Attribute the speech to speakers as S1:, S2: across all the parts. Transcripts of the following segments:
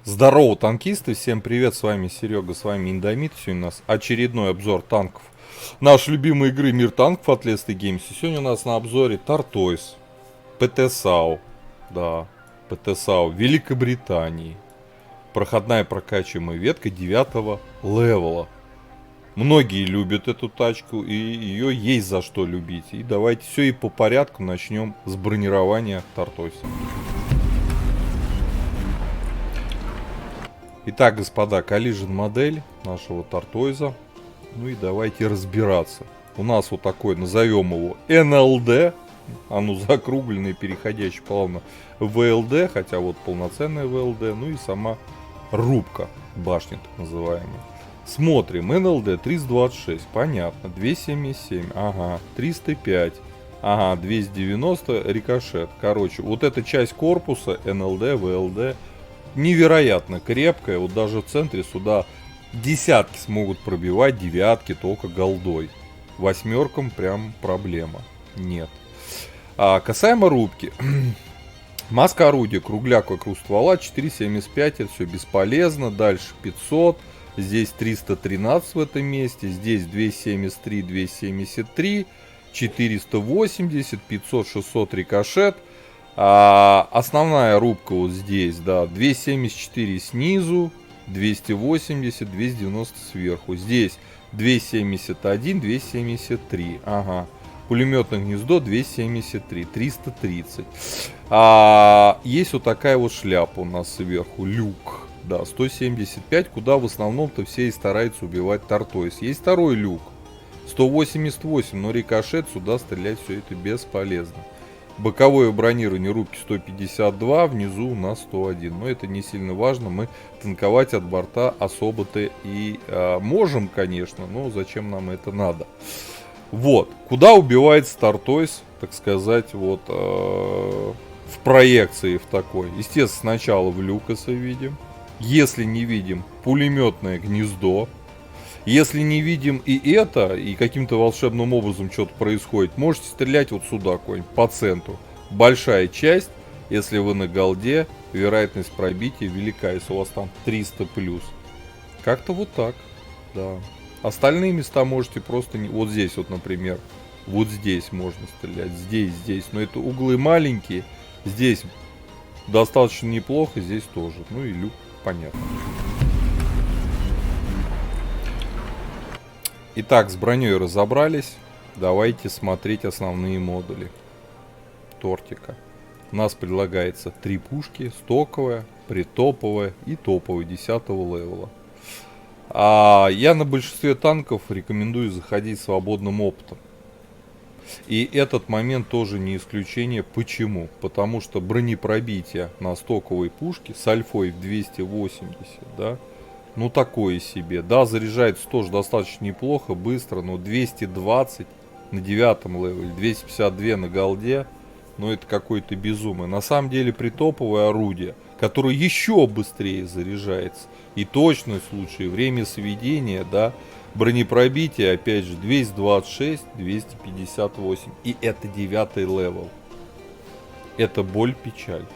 S1: Здорово, танкисты, всем привет, с вами Серега, с вами Индомит. Сегодня у нас очередной обзор танков нашей любимой игры Мир танков от Leste Games. И сегодня у нас на обзоре Tortoise, ПТ-САУ, да, ПТ-САУ Великобритании. Проходная прокачиваемая ветка 9 левела. Многие любят эту тачку, и ее есть за что любить. И давайте все и по порядку начнем с бронирования Tortoise. Итак, господа, Collision модель нашего Tortoise. Ну и давайте разбираться. У нас вот такой, назовем его НЛД. Оно закругленное, переходящее плавно в ВЛД, хотя вот полноценная ВЛД. Ну и сама рубка, башня так называемая. Смотрим, НЛД 326, понятно, 277, ага, 305, ага, 290, рикошет. Короче, вот эта часть корпуса НЛД, ВЛД невероятно крепкая. Вот даже в центре сюда десятки смогут пробивать, девятки только голдой. Восьмеркам прям проблема нет. Касаемо рубки. Маска орудия, кругляк вокруг ствола, 4,75, это все бесполезно. Дальше 500, здесь 313 в этом месте, здесь 273, 273, 480, 500, 600 рикошет. Основная рубка вот здесь, да, 274 снизу, 280, 290 сверху. Здесь 271, 273, ага. Пулеметное гнездо 273, 330. Есть вот такая вот шляпа у нас сверху, люк, да, 175, куда в основном-то все и стараются убивать Tortoise. Есть второй люк, 188, но рикошет, сюда стрелять все это бесполезно. Боковое бронирование рубки 152, внизу у нас 101. Но это не сильно важно, мы танковать от борта особо-то и можем, конечно, но зачем нам это надо. Вот, куда убивается Tortoise, так сказать, вот в проекции в такой. Естественно, сначала в люкасы видим. Если не видим, пулеметное гнездо. Если не видим и это, и каким-то волшебным образом что-то происходит, можете стрелять вот сюда, какой-нибудь по центру. Большая часть, если вы на голде, вероятность пробития велика, если у вас там 300 плюс. Как-то вот так, да. Остальные места можете просто, вот здесь вот, например, вот здесь можно стрелять, здесь, но это углы маленькие, здесь достаточно неплохо, здесь тоже, ну и люк, понятно. Итак, с броней разобрались. Давайте смотреть основные модули тортика. У нас предлагается 3 пушки: стоковая, притоповая и топовая 10 левела. Я на большинстве танков рекомендую заходить свободным опытом. И этот момент тоже не исключение. Почему? Потому что бронепробитие на стоковой пушке с альфой в 280, да, ну такое себе. Да, заряжается тоже достаточно неплохо, быстро, но 220 на 9 левеле, 252 на голде, ну это какое-то безумие. На самом деле притоповое орудие, которое еще быстрее заряжается, и точность лучше, и время сведения, да, бронепробитие, опять же, 226, 258, и это 9 левел. Это боль-печаль.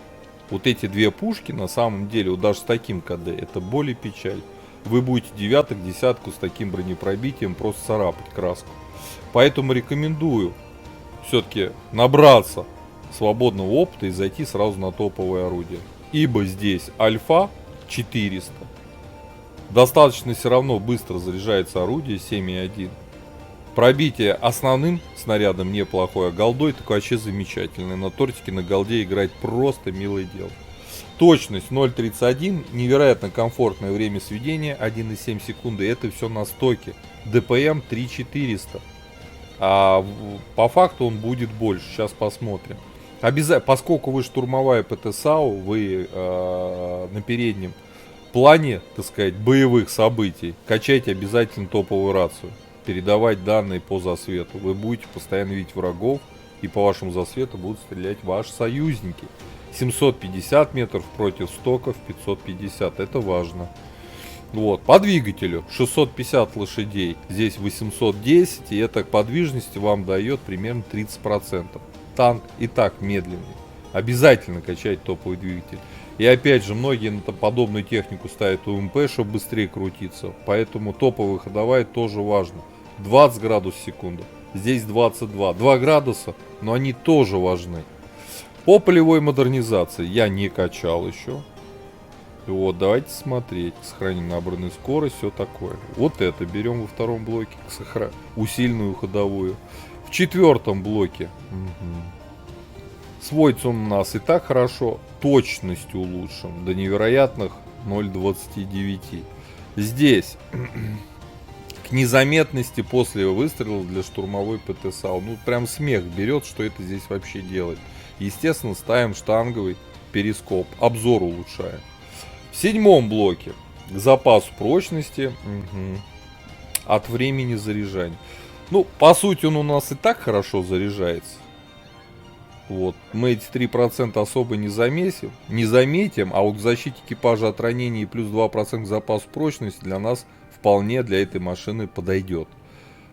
S1: Вот эти две пушки, на самом деле, вот даже с таким КД, это боль и печаль. Вы будете девяток, десятку с таким бронепробитием просто царапать краску. Поэтому рекомендую все-таки набраться свободного опыта и зайти сразу на топовое орудие. Ибо здесь альфа 400. Достаточно все равно быстро заряжается орудие 7,1. Пробитие основным снарядом неплохое, а голдой так вообще замечательное. На тортике на голде играть просто милое дело. Точность 0.31, невероятно комфортное время сведения 1,7 секунды. Это все на стоке. ДПМ 3400. По факту он будет больше. Сейчас посмотрим. Поскольку вы штурмовая ПТ-САУ, вы на переднем плане, так сказать, боевых событий, качайте обязательно топовую рацию. Передавать данные по засвету. Вы будете постоянно видеть врагов, и по вашему засвету будут стрелять ваши союзники. 750 метров против стоков 550. Это важно. Вот. По двигателю 650 лошадей. Здесь 810. И это к подвижности вам дает примерно 30%. Танк и так медленный. Обязательно качать топовый двигатель. И опять же, многие на подобную технику ставят УМП, чтобы быстрее крутиться. Поэтому топовая ходовая тоже важно. 20 градусов в секунду. Здесь 22. 2 градуса, но они тоже важны. По полевой модернизации я не качал еще. Вот, давайте смотреть. Сохраним набранную скорость, все такое. Вот это берем во втором блоке. Усиленную ходовую. В четвертом блоке. Сводится он у нас и так хорошо. Точность улучшим до невероятных 0,29. Здесь к незаметности после выстрела для штурмовой ПТ-САУ. Ну прям смех берет, что это здесь вообще делает. Естественно, ставим штанговый перископ. Обзор улучшаем. В седьмом блоке запас прочности от времени заряжания. Ну, по сути, он у нас и так хорошо заряжается. Вот. Мы эти 3% особо не заметим, а вот к защите экипажа от ранений плюс 2% запас прочности для нас вполне для этой машины подойдет.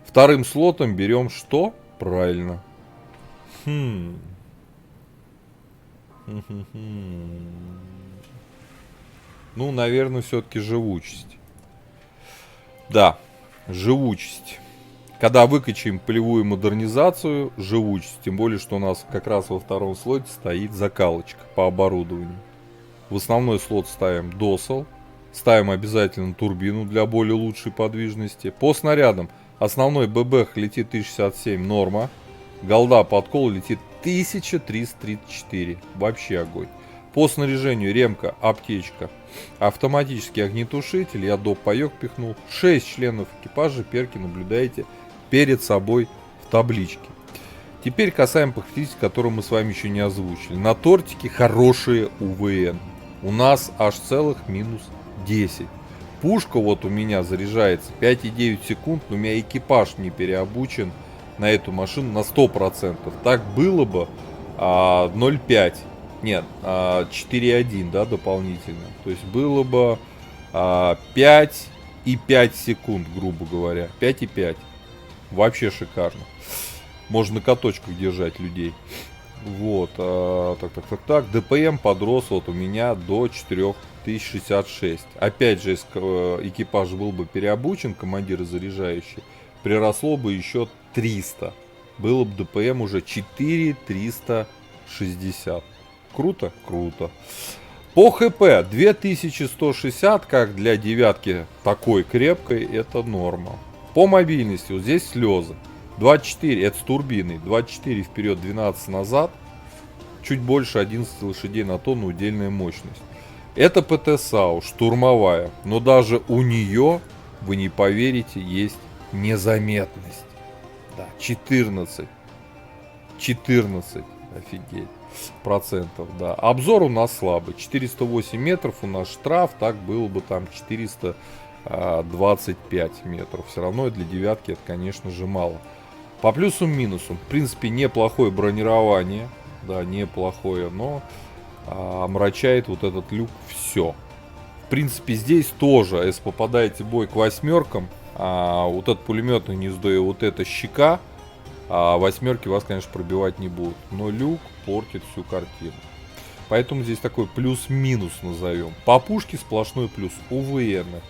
S1: Вторым слотом берем что? Правильно. Ну, наверное, все-таки живучесть. Да, живучесть. Когда выкачаем полевую модернизацию, живучесть. Тем более, что у нас как раз во втором слоте стоит закалочка по оборудованию. В основной слот ставим досал. Ставим обязательно турбину для более лучшей подвижности. По снарядам основной ББХ летит 1067, норма. Голда подкол летит 1334. Вообще огонь. По снаряжению ремка, аптечка, автоматический огнетушитель, я доп. Паёк пихнул. 6 членов экипажа, перки наблюдаете перед собой в табличке. Теперь касаемо характеристик, которые мы с вами еще не озвучили. На тортике хорошие УВН. У нас аж целых минус 10. Пушка вот у меня заряжается 5,9 секунд, но у меня экипаж не переобучен на эту машину на 100%. Так было бы 0,5. Нет, 4,1, да, дополнительно. То есть было бы 5,5 секунд, грубо говоря. 5,5. Вообще шикарно. Можно на каточках держать людей. Вот. Так. ДПМ подрос вот у меня до 4066. Опять же, если экипаж был бы переобучен, командиры заряжающие, приросло бы еще 300. Было бы ДПМ уже 4360. Круто? Круто. По ХП 2160, как для девятки такой крепкой, это норма. По мобильности, вот здесь слезы. 24, это с турбиной. 24 вперед, 12 назад. Чуть больше 11 лошадей на тонну удельная мощность. Это ПТ-САУ, штурмовая. Но даже у нее, вы не поверите, есть незаметность. Да, 14. 14. Офигеть. Процентов, да. Обзор у нас слабый. 408 метров у нас штраф, так было бы там 425 метров. Все равно для девятки это, конечно же, мало. По плюсам-минусам, в принципе, неплохое бронирование. Да, неплохое, но омрачает вот этот люк все. В принципе, здесь тоже, если попадаете в бой к восьмеркам, вот это пулеметное гнездо и вот эта щека, восьмерки вас, конечно, пробивать не будут. Но люк портит всю картину. Поэтому здесь такой плюс-минус назовем. По пушке сплошной плюс. УВН.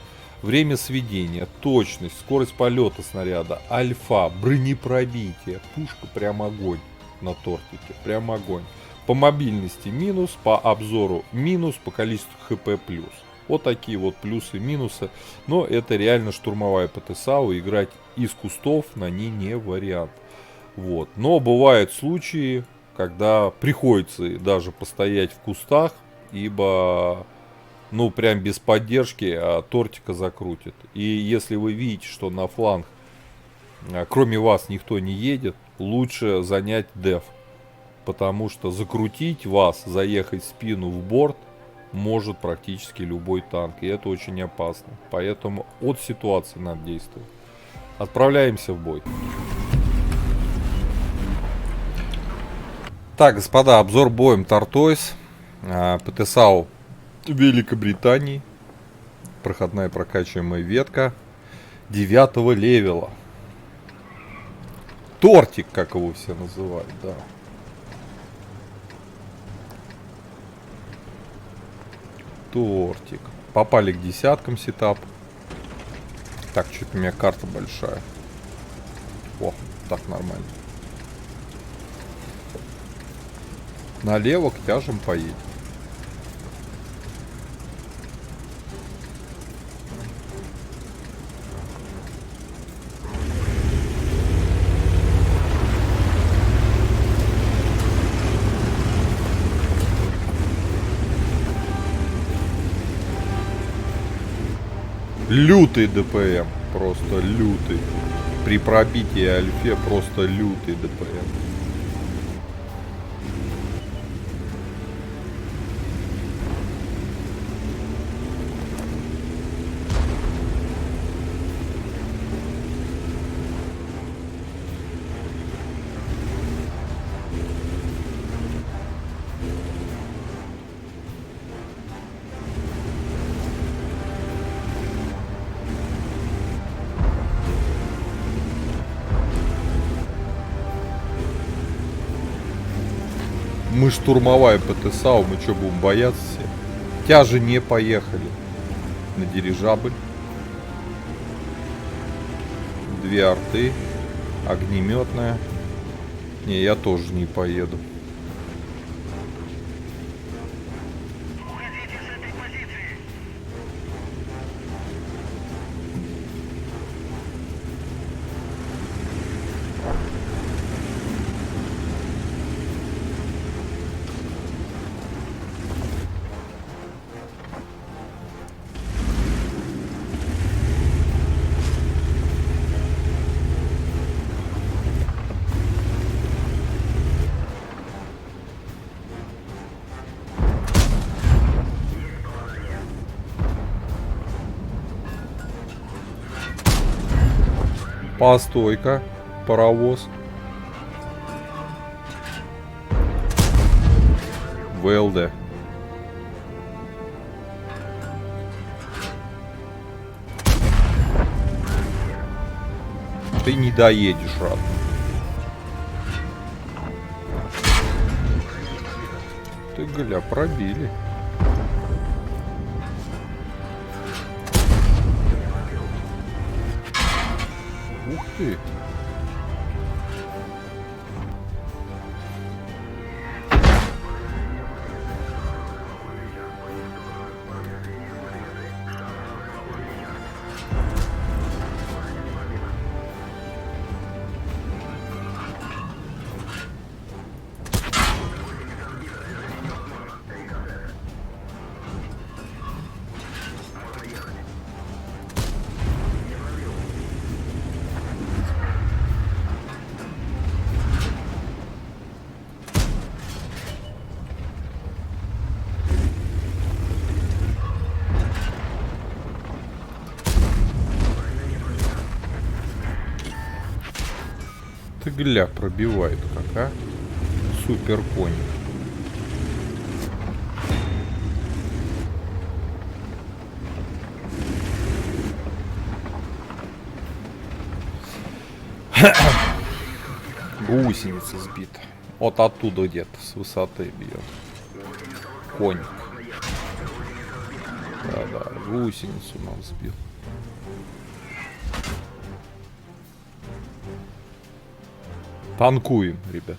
S1: Время сведения, точность, скорость полета снаряда, альфа, бронепробитие. Пушка прям огонь на тортике. Прям огонь. По мобильности минус, по обзору минус, по количеству ХП плюс. Вот такие вот плюсы и минусы. Но это реально штурмовая ПТ-САУ. Играть из кустов на ней не вариант. Вот. Но бывают случаи, когда приходится даже постоять в кустах, ибо, ну, прям без поддержки тортика закрутит. И если вы видите, что на фланг, кроме вас, никто не едет, лучше занять деф. Потому что закрутить вас, заехать в спину в борт, может практически любой танк. И это очень опасно. Поэтому от ситуации надо действовать. Отправляемся в бой. Так, господа, обзор боем Тартойс, ПТ-САУ Великобритании, проходная прокачиваемая ветка 9 левела. Тортик, как его все называют, да. Тортик. Попали к десяткам сетап. Так, что-то у меня карта большая. О, так нормально. Налево к тяжам поедем. Лютый ДПМ. Просто лютый. При пробитии альфе просто лютый ДПМ. Мы штурмовая ПТСАУ, мы что, будем бояться все? Тяжи не поехали на дирижабль. 2 арты, огнеметная. Не, я тоже не поеду. Постой-ка, паровоз. ВЛД. Ты не доедешь, рад. Ты, гля, пробили. Ух ты. Ты, гля, пробивает как, а? Супер конь. Гусеница сбита. Вот оттуда где-то, с высоты бьет. Коник. Да-да, гусеницу нам сбил. Танкуем, ребят.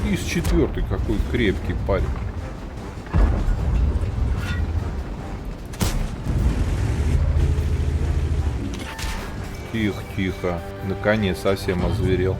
S1: Из 4-й какой крепкий парень. Тихо, тихо. Наконец совсем озверел.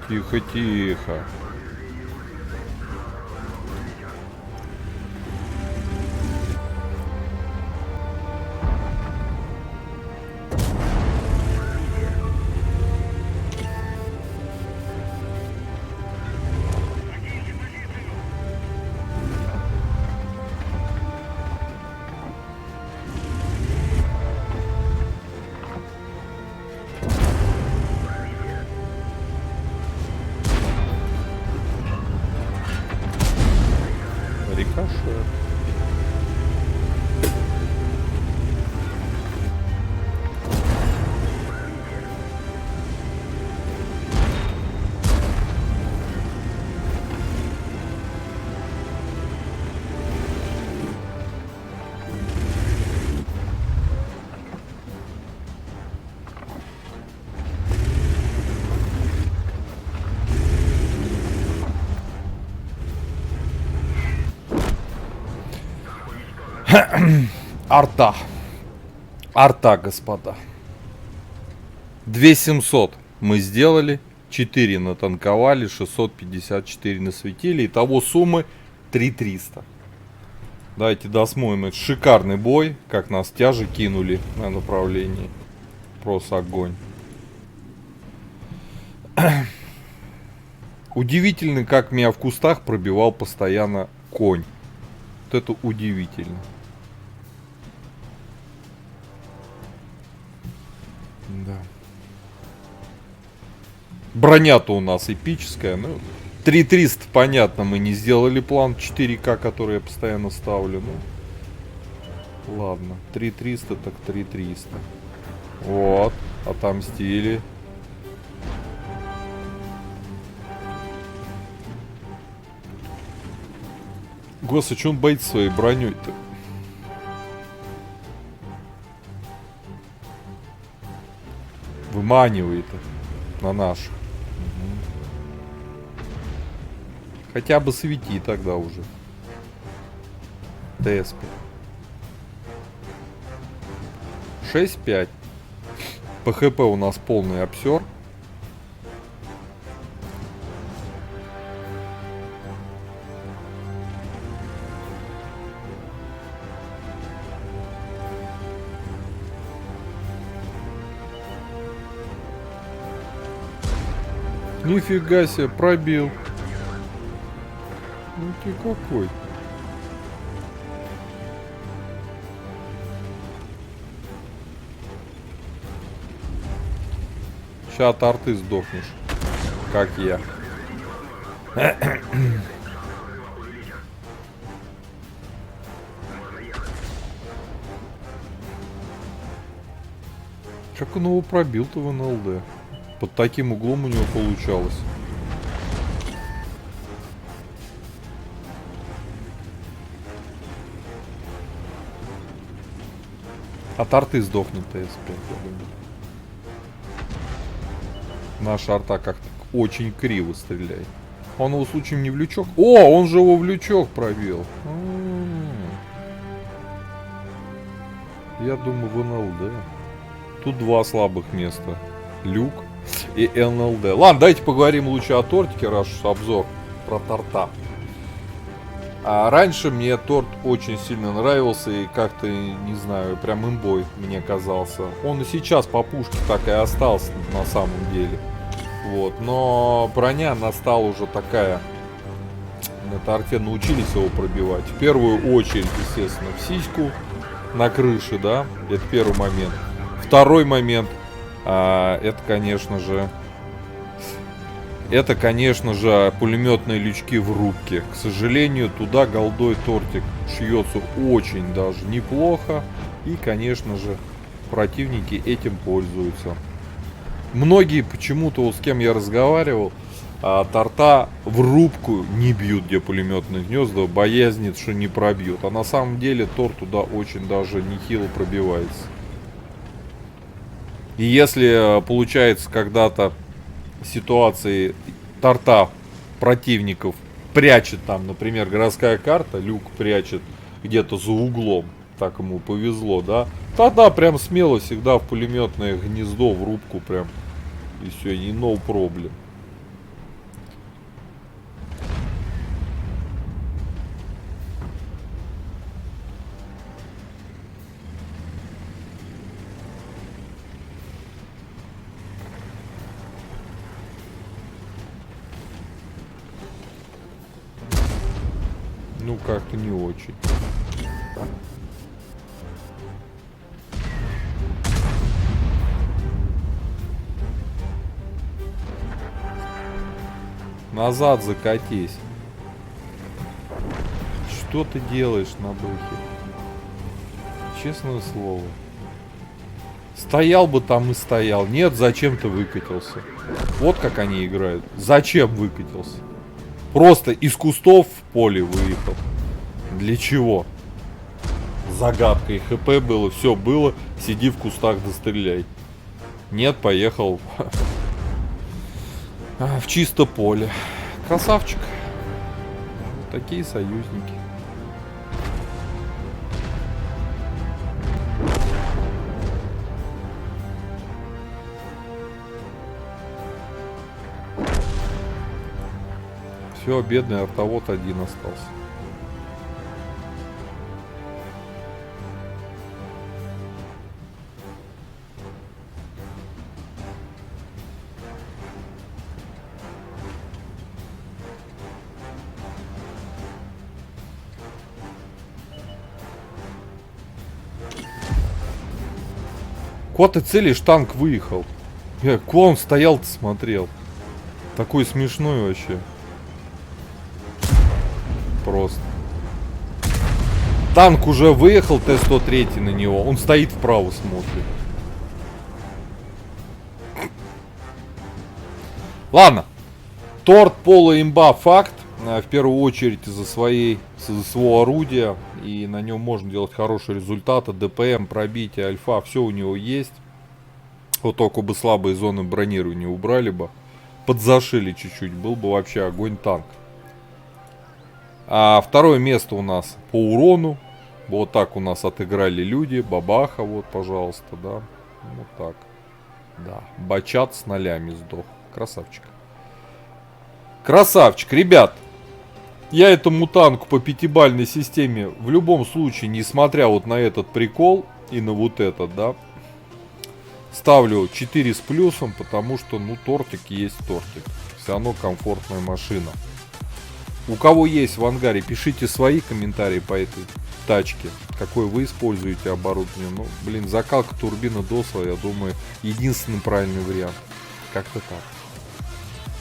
S1: Тихо, тихо. Рикошет. Арта. Арта, господа. 2700 мы сделали. 4 натанковали. 654 насветили. Итого суммы 3300. Давайте досмотрим этот шикарный бой. Как нас тяжи кинули на направлении. Просто огонь. Удивительно, как меня в кустах пробивал постоянно конь. Вот это удивительно. Да. Броня-то у нас эпическая. Ну, 3300, понятно, мы не сделали план 4К, который я постоянно ставлю. Ну, ладно, 3300 так 3300. Вот, отомстили. Господи, что он боится своей броней-то? Выманивает на наших. Хотя бы свети тогда уже. ТСП. 6-5. ПХП у нас полный обсер. Нифига себе, пробил. Ну ты какой. Ща от арты сдохнешь. Как я. Как он его пробил-то в НЛД? Под таким углом у него получалось. От арты сдохнет ТС-5, я думаю. Наша арта как-то очень криво стреляет. Он его случаем не в лючок? О, он же его в лючок пробил. Я думаю, в НЛД. Тут два слабых места. Люк и НЛД. Ладно, давайте поговорим лучше о тортике, раз уж обзор про торта. А раньше мне торт очень сильно нравился и как-то, не знаю, прям имбой мне казался. Он и сейчас по пушке так и остался на самом деле. Вот, но броня, она стала уже такая. На торте научились его пробивать. В первую очередь, естественно, в сиську на крыше, да, это первый момент. Второй момент, это, конечно же, пулеметные лючки в рубке. К сожалению, туда голдой тортик шьется очень даже неплохо. И, конечно же, противники этим пользуются. Многие почему-то, вот с кем я разговаривал, торта в рубку не бьют, где пулеметные гнезда, боязнит, что не пробьют. А на самом деле торт туда очень даже нехило пробивается. И если получается когда-то ситуации торта противников прячет там, например, городская карта, люк прячет где-то за углом, так ему повезло, да, тогда прям смело всегда в пулеметное гнездо, в рубку прям, и все, и no problem. Ну, как-то не очень. Назад закатись. Что ты делаешь на духе? Честное слово. Стоял бы там и стоял. Нет, зачем ты выкатился? Вот как они играют. Зачем выкатился? Просто из кустов в поле выехал. Для чего? Загадка. И ХП было, все было. Сиди в кустах да стреляй. Нет, поехал в чисто поле. Красавчик. Такие союзники. Все, бедный автовод один остался. Куда ты целишь, танк выехал? Куда он стоял-то смотрел? Такой смешной вообще. Просто. Танк уже выехал, Т-103 на него. Он стоит вправо, смотрит. Ладно. Торт, поло, имба, факт. В первую очередь из-за своего орудия. И на нем можно делать хорошие результаты. ДПМ, пробитие, альфа, все у него есть. Вот только бы слабые зоны бронирования убрали бы. Подзашили чуть-чуть. Был бы вообще огонь танк. А второе место у нас по урону. Вот так у нас отыграли люди. Бабаха, вот, пожалуйста, да. Вот так. Да. Бачат с нолями сдох. Красавчик. Красавчик, ребят. Я этому танку по пятибалльной системе в любом случае, несмотря вот на этот прикол и на вот этот, да, ставлю 4 с плюсом, потому что, ну, тортик есть тортик. Все равно комфортная машина. У кого есть в ангаре, пишите свои комментарии по этой тачке. Какое вы используете оборудование. Ну, блин, закалка турбина Досла, я думаю, единственный правильный вариант. Как-то так.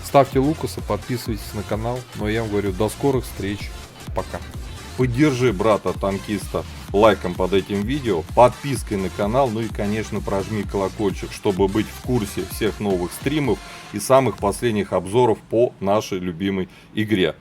S1: Ставьте лукасы, подписывайтесь на канал. Но я вам говорю, до скорых встреч. Пока. Поддержи брата-танкиста лайком под этим видео, подпиской на канал, ну и, конечно, прожми колокольчик, чтобы быть в курсе всех новых стримов и самых последних обзоров по нашей любимой игре.